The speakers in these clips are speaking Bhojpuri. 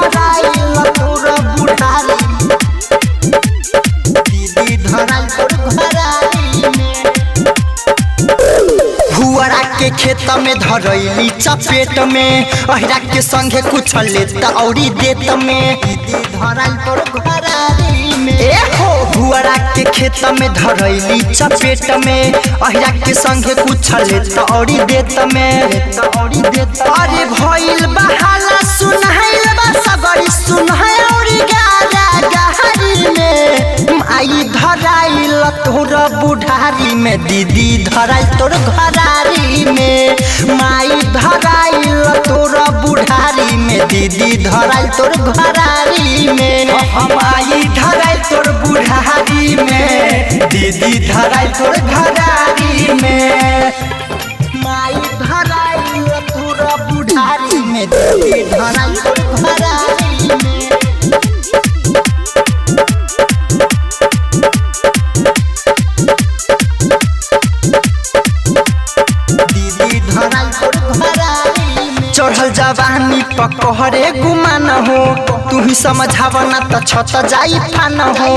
धराइल तोर बुढ़ारी, दीदी धराइल तोर घरारी में। हुआरा के खेत में धरैली चपेट में, अहिरा के संगे कुछ लेत औरी देत में, दीदी धराइल तोर घरारी में। ए हो हुआरा के खेत में धरैली चपेट में, अहिरा के संगे कुछ लेत औरी देत में, अरे भइल बहाला सुनहैल बा सगरी सुनहै औरी गारा गहरी में। आई धराइल तोर बुढ़ारी में, दीदी धराइल तोर घरारी में। माई धराइल तोर बुढ़ारी में, दीदी धराइल तोर घरारी में। माई धराइल तोर बुढ़ारी में, दीदी धराइल तोर घरारी में। माई धराइल तोर बुढ़ारी में, दीदी धराइल तोर घरारी में। चढ़ल जवानी पकहरे गुमान हो, तू ही समझावना त छत जाई फान हो।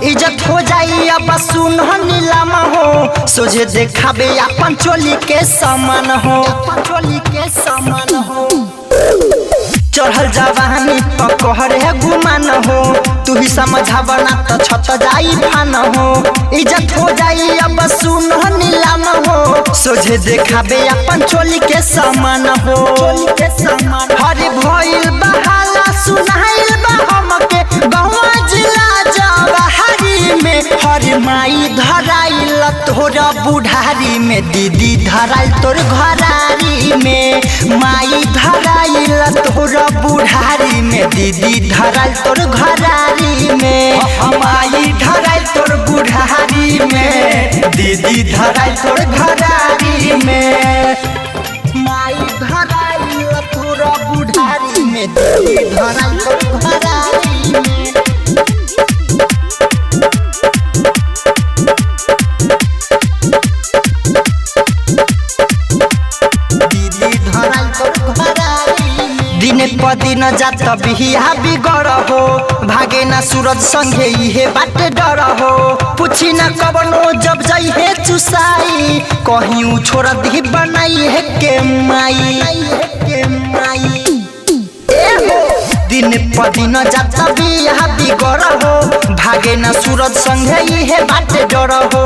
इज्जत हो जाई अब सुन नीलम हो, सोझे देखाबे अपन चोली के समान हो, चोली के समान हो। चढ़ल जवानी पकहरे गुमान हो, तू ही समझावना त छत जाई फान हो। इज्जत हो जाई अब सुन नीलम हो, सोझे देखाबे अपन चोली के समान हो। हरे भइल बहाला सुनाइल बा हमके गौवा जिला जवाहरी में। हरे माई धराइल तोर बुढ़ारी में, दीदी धराइल तोर घरारी में। माई धराइल तोर बुढ़ारी में, दीदी धराइल तोर घरारी में। माई धराइल तोर बुढ़ारी में, दीदी धराइल तोर घरारी में। माई धराइल तोर बुढ़ारी में, दीदी धराइल तोर घरारी में। दिने प दिन जात बिहिया बिगड़ हो, भागे ना सूरज संगे इहे बाटे डर हो। पूछी ना कबनो जब जाई है चुसाई, कहीं छोड़ दी बनाई है के माई, के माई। दिन प दिन जात बिहिया बिगड़ हो, भागे ना सूरज संगे इहे बाटे डर हो।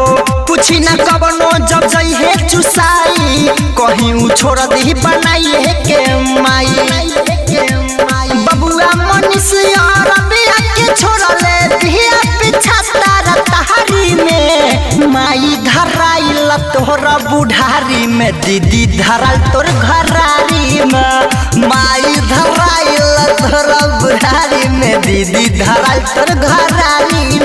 पूछी ना कबनो जब जाई है चुसाई, कहीं छोड़ दी बनाई है के माई। बबुआ मनीष यार बिया के छोड़ले दिया पीछा तारा तहारी में। माई धराइल तोर बुढ़ारी में, दीदी धराइल तोर घरारी में। माई धराइल तोर बुढ़ारी में, दीदी धराइल तोर घरारी